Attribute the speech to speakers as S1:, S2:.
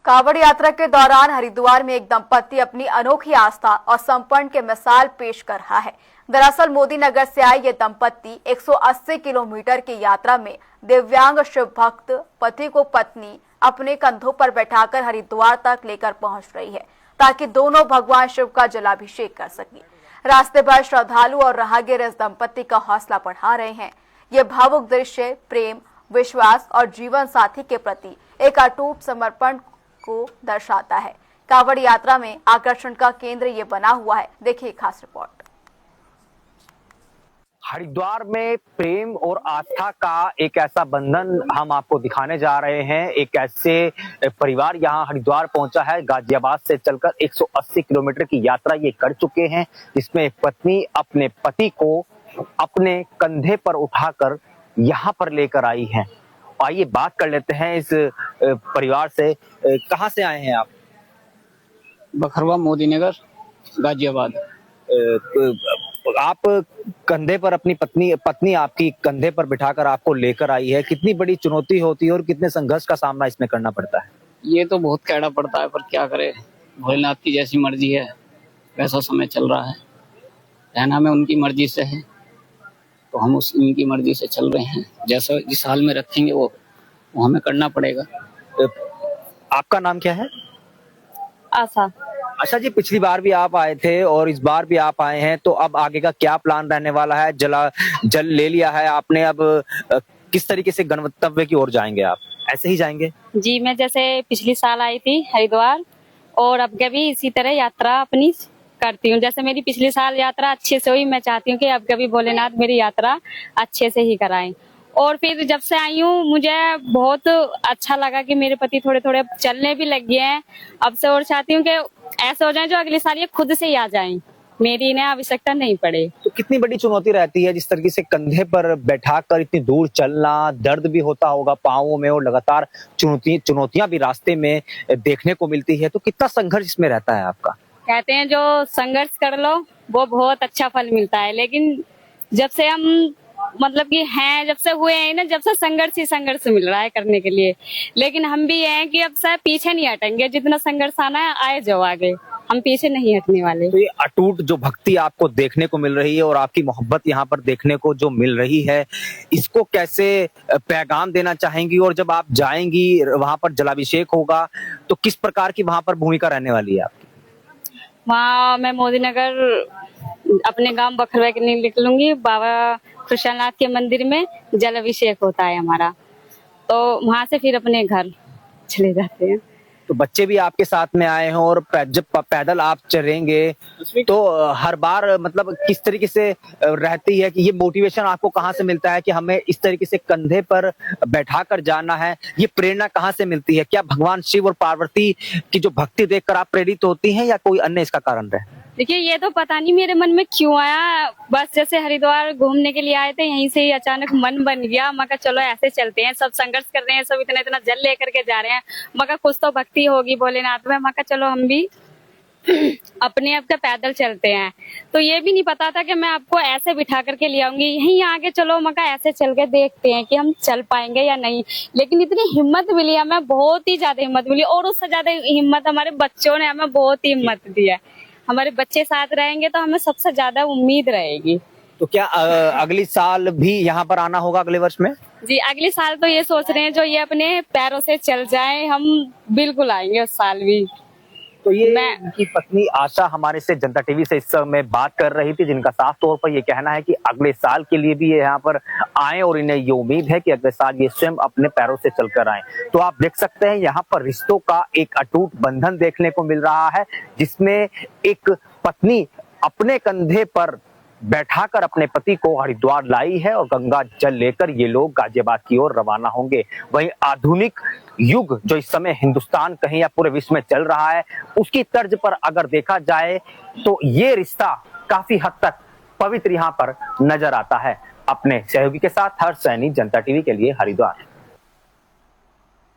S1: कांवड़ यात्रा के दौरान हरिद्वार में एक दंपति अपनी अनोखी आस्था और समर्पण के मिसाल पेश कर रहा है। दरअसल मोदी नगर से आए ये दंपति 180 किलोमीटर की यात्रा में दिव्यांग शिव भक्त पति को पत्नी अपने कंधों पर बैठाकर हरिद्वार तक लेकर पहुंच रही है, ताकि दोनों भगवान शिव का जलाभिषेक कर सकें। रास्ते भर श्रद्धालु और राहगीर इस दंपति का हौसला बढ़ा रहे हैं। ये भावुक दृश्य प्रेम, विश्वास और जीवन साथी के प्रति एक अटूट समर्पण को दर्शाता है। कांवड़ यात्रा में आकर्षण का केंद्र ये बना हुआ है। देखिए खास रिपोर्ट।
S2: हरिद्वार में प्रेम और आस्था का एक ऐसा बंधन हम आपको दिखाने जा रहे हैं। एक ऐसे परिवार यहाँ हरिद्वार पहुंचा है। गाजियाबाद से चलकर 180 किलोमीटर की यात्रा ये कर चुके हैं, जिसमें एक पत्नी अपने पति को अपने कंधे पर उठाकर यहाँ पर लेकर आई है। आइए बात कर लेते हैं इस परिवार से। कहाँ से आए हैं आप?
S3: बखरवा, मोदी नगर, गाजियाबाद।
S2: आप कंधे पर अपनी पत्नी आपकी कंधे पर बिठाकर आपको लेकर आई है। कितनी बड़ी चुनौती होती है और कितने संघर्ष का सामना इसमें करना पड़ता है?
S3: ये तो बहुत कहना पड़ता है, पर क्या करे, भोलेनाथ की जैसी मर्जी है वैसा समय चल रहा है। रहना में उनकी मर्जी से है तो हम उनकी मर्जी से चल रहे हैं। जैसा जिस हाल में रखेंगे वो हमें करना पड़ेगा।
S2: आपका नाम क्या है?
S4: आशा।
S2: आशा जी, पिछली बार भी आप आए थे और इस बार भी आप आए हैं, तो अब आगे का क्या प्लान रहने वाला है? जल ले लिया है आपने, अब किस तरीके से गंतव्य की ओर जाएंगे आप? ऐसे ही जाएंगे?
S4: जी, मैं जैसे पिछली साल आई थी हरिद्वार और अब कभी इसी तरह यात्रा अपनी करती हूँ। जैसे मेरी पिछली साल यात्रा अच्छे से हुई, मैं चाहती हूँ कि अब कभी भोलेनाथ मेरी यात्रा अच्छे से ही कराएं। और फिर जब से आई हूँ मुझे बहुत अच्छा लगा कि मेरे पति थोड़े थोड़े चलने भी लग गए हैं अब से, और चाहती हूँ कि ऐसे हो जाए जो अगले साल ये खुद से ही आ जाएं, मेरी इन्हें आवश्यकता नहीं पड़े।
S2: तो कितनी बड़ी चुनौती रहती है जिस तरीके से कंधे पर बैठाकर इतनी दूर चलना? दर्द भी होता होगा पाँवों में और लगातार चुनौतियां भी रास्ते में देखने को मिलती है, तो कितना संघर्ष इसमें रहता है आपका?
S4: कहते हैं जो संघर्ष कर लो वो बहुत अच्छा फल मिलता है, लेकिन जब से हम मतलब कि हैं, जब से हुए हैं ना, जब से संघर्ष ही संघर्ष मिल रहा है करने के लिए। लेकिन हम भी हैं कि अब से पीछे नहीं हटेंगे, जितना संघर्ष आना है आए जो आगे, हम पीछे नहीं हटने वाले।
S2: तो ये अटूट जो भक्ति आपको देखने को मिल रही है और आपकी मोहब्बत यहाँ पर देखने को जो मिल रही है, इसको कैसे पैगाम देना चाहेंगी? और जब आप जाएंगी वहां पर जलाभिषेक होगा तो किस प्रकार की वहां पर भूमिका रहने वाली है आपकी?
S4: वहाँ मैं मोदी नगर अपने गांव बखरवा के लिए निकलूंगी। बाबा कृष्णनाथ के मंदिर में जल अभिषेक होता है हमारा, तो वहां से फिर अपने घर चले जाते हैं।
S2: तो बच्चे भी आपके साथ में आए हैं और जब पैदल आप चलेंगे तो हर बार मतलब किस तरीके से रहती है कि ये मोटिवेशन आपको कहाँ से मिलता है कि हमें इस तरीके से कंधे पर बैठाकर जाना है? ये प्रेरणा कहाँ से मिलती है? क्या भगवान शिव और पार्वती की जो भक्ति देखकर आप प्रेरित होती हैं या कोई अन्य इसका कारण है?
S4: देखिए, ये तो पता नहीं मेरे मन में क्यों आया, बस जैसे हरिद्वार घूमने के लिए आए थे यहीं से ही अचानक मन बन गया। मैं कहा चलो ऐसे चलते हैं, सब संघर्ष कर रहे हैं, सब इतना इतना जल लेकर के जा रहे हैं, मैं कहा कुछ तो भक्ति होगी भोलेनाथ में, मैं कहा चलो हम भी अपने आप का पैदल चलते हैं। तो ये भी नहीं पता था कि मैं आपको ऐसे बिठा करके ले आऊंगी, यहीं आगे चलो, मैं कहा ऐसे चल के देखते हैं कि हम चल पाएंगे या नहीं। लेकिन इतनी हिम्मत मिली हमें, बहुत ही ज्यादा हिम्मत मिली, और उससे ज्यादा हिम्मत हमारे बच्चों ने हमें बहुत ही हिम्मत दी है। हमारे बच्चे साथ रहेंगे तो हमें सबसे ज्यादा उम्मीद रहेगी।
S2: तो क्या अगली साल भी यहाँ पर आना होगा अगले वर्ष में?
S4: जी, अगले साल तो ये सोच रहे हैं जो ये अपने पैरों से चल जाए, हम बिल्कुल आएंगे उस साल भी।
S2: तो ये उनकी पत्नी आशा हमारे से जनता टीवी से इस समय बात कर रही थी, जिनका साफ तौर पर ये कहना है कि अगले साल के लिए भी ये यहाँ पर आए और इन्हें ये उम्मीद है कि अगले साल ये स्वयं अपने पैरों से चलकर आए। तो आप देख सकते हैं यहाँ पर रिश्तों का एक अटूट बंधन देखने को मिल रहा है, जिसमें एक पत्नी अपने कंधे पर बैठाकर अपने पति को हरिद्वार लाई है और गंगा जल लेकर ये लोग गाजियाबाद की ओर रवाना होंगे। वहीं आधुनिक युग जो इस समय हिंदुस्तान कहीं या पूरे विश्व में चल रहा है, उसकी तर्ज पर अगर देखा जाए तो ये रिश्ता काफी हद तक पवित्र यहाँ पर नजर आता है। अपने सहयोगी के साथ हर्ष सैनी, जनता टीवी के लिए हरिद्वार।